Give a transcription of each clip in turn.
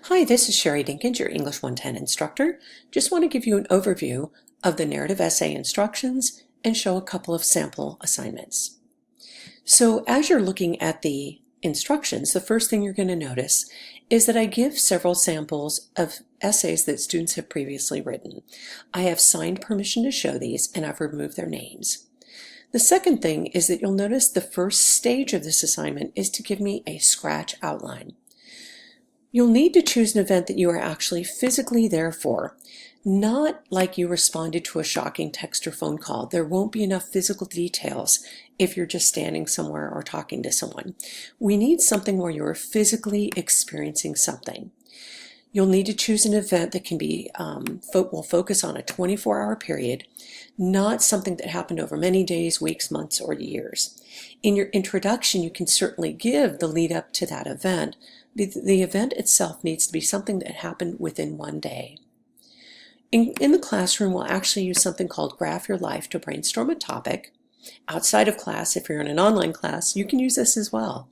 Hi, this is Sherry Dinkins, your English 110 instructor. Just want to give you an overview of the narrative essay instructions and show a couple of sample assignments. So as you're looking at the instructions, the first thing you're going to notice is that I give several samples of essays that students have previously written. I have signed permission to show these and I've removed their names. The second thing is that you'll notice the first stage of this assignment is to give me a scratch outline. You'll need to choose an event that you are actually physically there for, not like you responded to a shocking text or phone call. There won't be enough physical details if you're just standing somewhere or talking to someone. We need something where you're physically experiencing something. You'll need to choose an event that can be, will focus on a 24-hour period, not something that happened over many days, weeks, months, or years. In your introduction, you can certainly give the lead up to that event. The event itself needs to be something that happened within one day. In the classroom, we'll actually use something called Graph Your Life to brainstorm a topic. Outside of class, if you're in an online class, you can use this as well.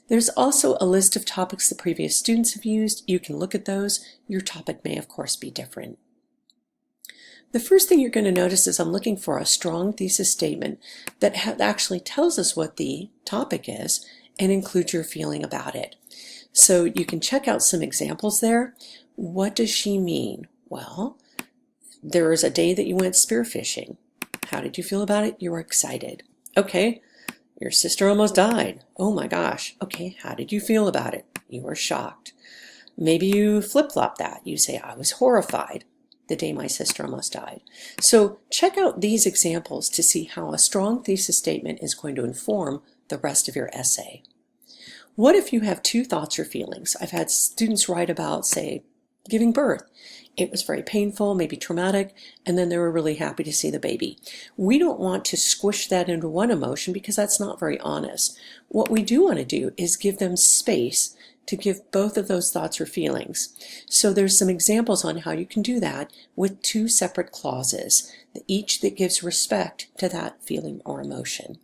There's also a list of topics the previous students have used. You can look at those. Your topic may, of course, be different. The first thing you're going to notice is I'm looking for a strong thesis statement that actually tells us what the topic is and includes your feeling about it. So you can check out some examples there. What does she mean? Well, there was a day that you went spearfishing. How did you feel about it? You were excited. Okay. Your sister almost died. Oh my gosh. Okay, how did you feel about it? You were shocked. Maybe you flip-flop that. You say, I was horrified the day my sister almost died. So check out these examples to see how a strong thesis statement is going to inform the rest of your essay. What if you have two thoughts or feelings? I've had students write about, say, giving birth. It was very painful, maybe traumatic, and then they were really happy to see the baby. We don't want to squish that into one emotion because that's not very honest. What we do want to do is give them space to give both of those thoughts or feelings. So there's some examples on how you can do that with two separate clauses, each that gives respect to that feeling or emotion.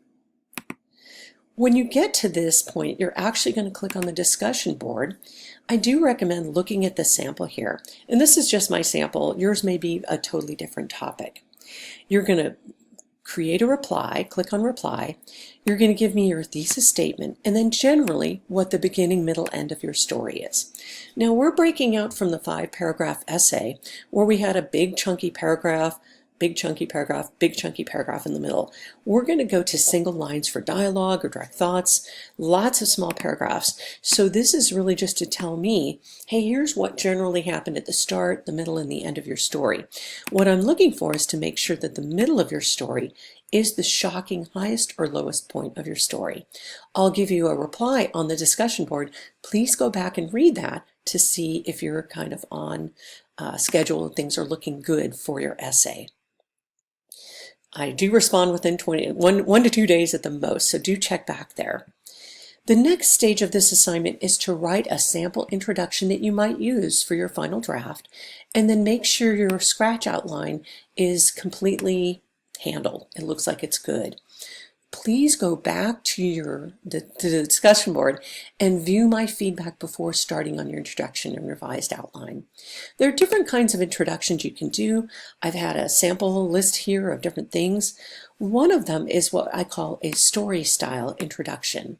When you get to this point, you're actually going to click on the discussion board. I do recommend looking at the sample here. And this is just my sample. Yours may be a totally different topic. You're going to create a reply, click on reply. You're going to give me your thesis statement and then generally what the beginning, middle, end of your story is. Now we're breaking out from the 5-paragraph essay where we had a big chunky paragraph, big chunky paragraph, big chunky paragraph in the middle. We're going to go to single lines for dialogue or direct thoughts, lots of small paragraphs. So this is really just to tell me, hey, here's what generally happened at the start, the middle, and the end of your story. What I'm looking for is to make sure that the middle of your story is the shocking highest or lowest point of your story. I'll give you a reply on the discussion board. Please go back and read that to see if you're kind of on schedule and things are looking good for your essay. I do respond within 1 to 2 days at the most, so do check back there. The next stage of this assignment is to write a sample introduction that you might use for your final draft, and then make sure your scratch outline is completely handled. It looks like it's good. Please go back to the discussion board and view my feedback before starting on your introduction and revised outline. There are different kinds of introductions you can do. I've had a sample list here of different things. One of them is what I call a story style introduction.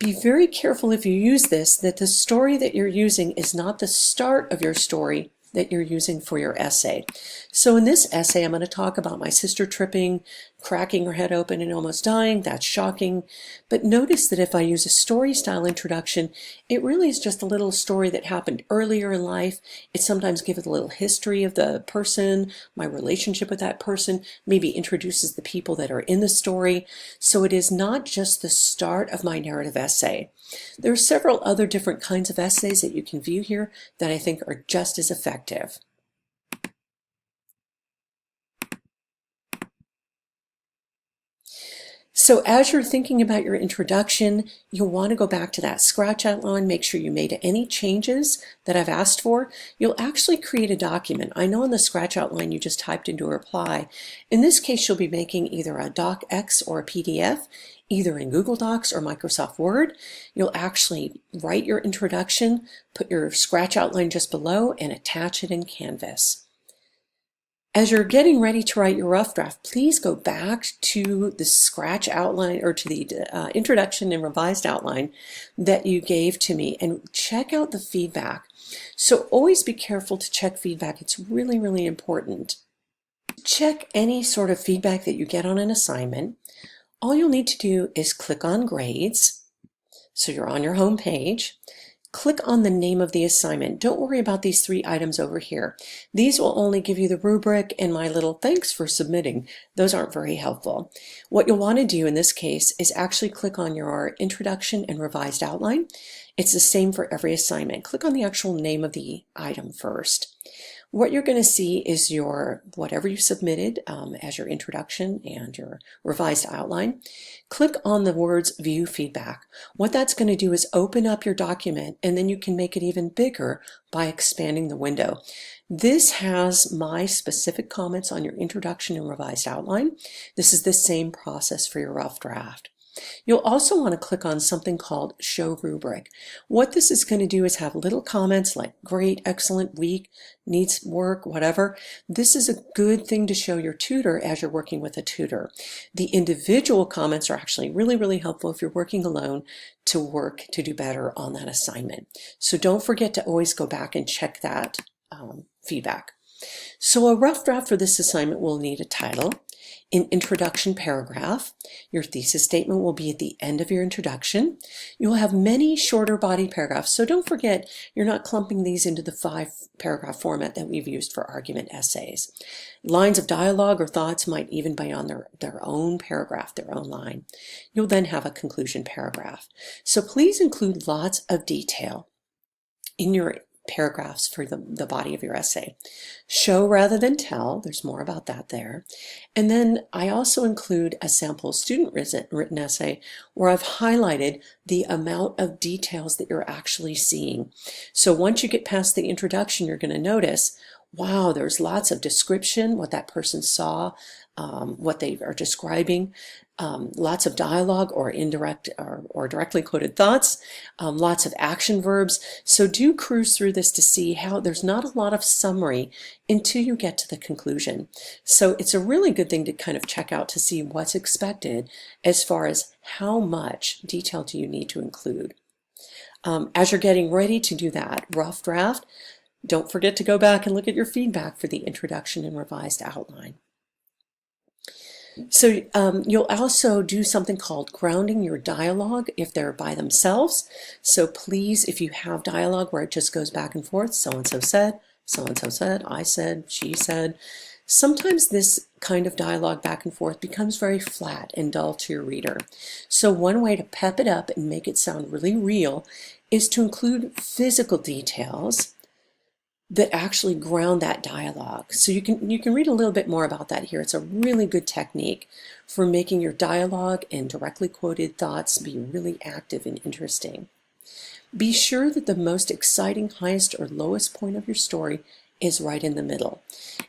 Be very careful if you use this that the story that you're using is not the start of your story that you're using for your essay. So in this essay, I'm going to talk about my sister tripping, cracking her head open and almost dying. That's shocking. But notice that if I use a story style introduction, it really is just a little story that happened earlier in life. It sometimes gives a little history of the person, my relationship with that person, maybe introduces the people that are in the story. So it is not just the start of my narrative essay. There are several other different kinds of essays that you can view here that I think are just as effective. So as you're thinking about your introduction, you'll want to go back to that scratch outline, make sure you made any changes that I've asked for. You'll actually create a document. I know in the scratch outline you just typed into a reply. In this case, you'll be making either a docx or a PDF. either in Google Docs or Microsoft Word. You'll actually write your introduction, put your scratch outline just below, and attach it in Canvas. As you're getting ready to write your rough draft, please go back to the scratch outline or to the introduction and revised outline that you gave to me and check out the feedback. So always be careful to check feedback. It's really, really important. Check any sort of feedback that you get on an assignment. All you'll need to do is click on Grades. So you're on your home page. Click on the name of the assignment. Don't worry about these 3 items over here. These will only give you the rubric and my little thanks for submitting. Those aren't very helpful. What you'll want to do in this case is actually click on your introduction and revised outline. It's the same for every assignment. Click on the actual name of the item first. What you're going to see is your whatever you submitted as your introduction and your revised outline. Click on the words View Feedback. What that's going to do is open up your document, and then you can make it even bigger by expanding the window. This has my specific comments on your introduction and revised outline. This is the same process for your rough draft. You'll also want to click on something called Show Rubric. What this is going to do is have little comments like great, excellent, weak, needs work, whatever. This is a good thing to show your tutor as you're working with a tutor. The individual comments are actually really, really helpful if you're working alone to do better on that assignment. So don't forget to always go back and check that feedback. So a rough draft for this assignment will need a title, an introduction paragraph. Your thesis statement will be at the end of your introduction. You'll have many shorter body paragraphs, so don't forget you're not clumping these into the 5-paragraph format that we've used for argument essays. Lines of dialogue or thoughts might even be on their own paragraph, their own line. You'll then have a conclusion paragraph. So please include lots of detail in your paragraphs for the body of your essay. Show rather than tell, there's more about that there. And then I also include a sample student written essay where I've highlighted the amount of details that you're actually seeing. So once you get past the introduction, you're going to notice, wow, there's lots of description, what that person saw, what they are describing, lots of dialogue or indirect or directly quoted thoughts, lots of action verbs. So do cruise through this to see how there's not a lot of summary until you get to the conclusion. So it's a really good thing to kind of check out to see what's expected as far as how much detail do you need to include. As you're getting ready to do that rough draft, don't forget to go back and look at your feedback for the introduction and revised outline. So you'll also do something called grounding your dialogue if they're by themselves. So please, if you have dialogue where it just goes back and forth, so-and-so said, I said, she said, sometimes this kind of dialogue back and forth becomes very flat and dull to your reader. So one way to pep it up and make it sound really real is to include physical details that actually ground that dialogue. So you can read a little bit more about that here. It's a really good technique for making your dialogue and directly quoted thoughts be really active and interesting. Be sure that the most exciting, highest or lowest point of your story is right in the middle.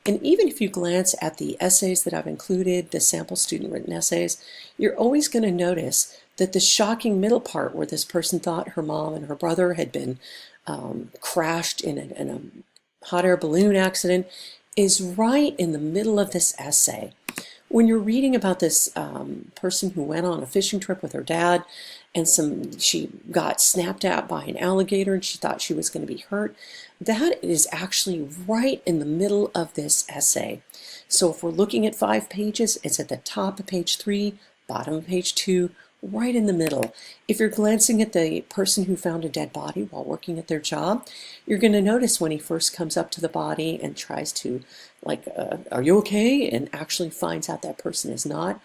And even if you glance at the essays that I've included, the sample student written essays, you're always going to notice that the shocking middle part where this person thought her mom and her brother had been crashed in a hot air balloon accident is right in the middle of this essay. When you're reading about this person who went on a fishing trip with her dad and she got snapped at by an alligator and she thought she was going to be hurt, that is actually right in the middle of this essay. So if we're looking at 5 pages, it's at the top of page 3, bottom of page 2, right in the middle. If you're glancing at the person who found a dead body while working at their job, you're going to notice when he first comes up to the body and tries to, like, are you okay? And actually finds out that person is not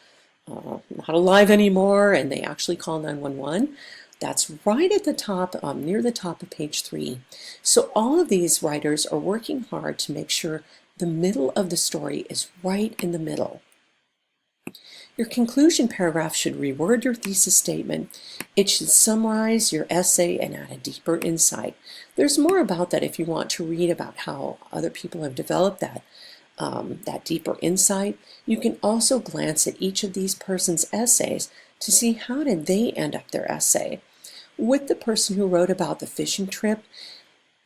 alive anymore, and they actually call 911. That's right at the top, near the top of page 3. So all of these writers are working hard to make sure the middle of the story is right in the middle. Your conclusion paragraph should reword your thesis statement. It should summarize your essay and add a deeper insight. There's more about that if you want to read about how other people have developed that deeper insight. You can also glance at each of these persons' essays to see how did they end up their essay. With the person who wrote about the fishing trip,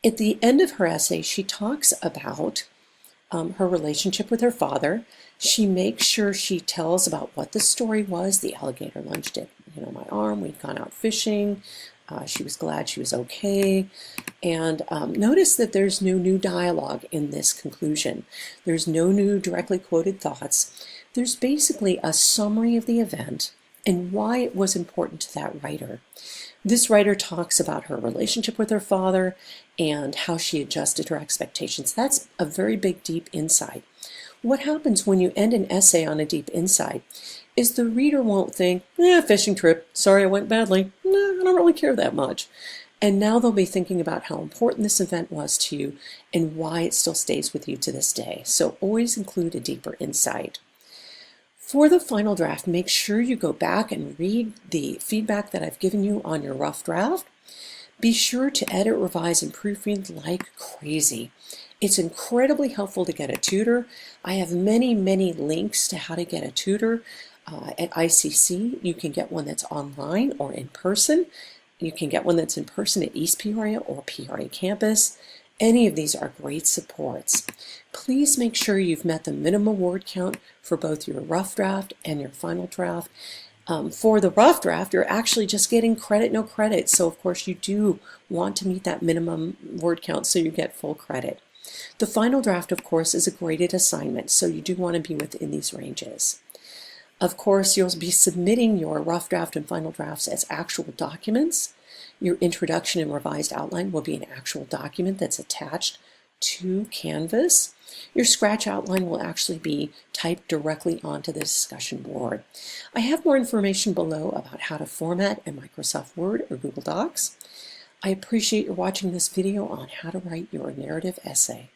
at the end of her essay, she talks about her relationship with her father. She makes sure she tells about what the story was. The alligator lunged at my arm. We'd gone out fishing. She was glad she was okay. And notice that there's no new dialogue in this conclusion. There's no new directly quoted thoughts. There's basically a summary of the event and why it was important to that writer. This writer talks about her relationship with her father and how she adjusted her expectations. That's a very big, deep insight. What happens when you end an essay on a deep insight is the reader won't think, fishing trip, sorry I went badly, I don't really care that much. And now they'll be thinking about how important this event was to you and why it still stays with you to this day. So always include a deeper insight. For the final draft, make sure you go back and read the feedback that I've given you on your rough draft. Be sure to edit, revise, and proofread like crazy. It's incredibly helpful to get a tutor. I have many, many links to how to get a tutor at ICC. You can get one that's online or in person. You can get one that's in person at East Peoria or Peoria campus. Any of these are great supports. Please make sure you've met the minimum word count for both your rough draft and your final draft. For the rough draft, you're actually just getting credit, no credit. So of course you do want to meet that minimum word count so you get full credit. The final draft, of course, is a graded assignment, so you do want to be within these ranges. Of course, you'll be submitting your rough draft and final drafts as actual documents. Your introduction and revised outline will be an actual document that's attached to Canvas. Your scratch outline will actually be typed directly onto the discussion board. I have more information below about how to format in Microsoft Word or Google Docs. I appreciate your watching this video on how to write your narrative essay.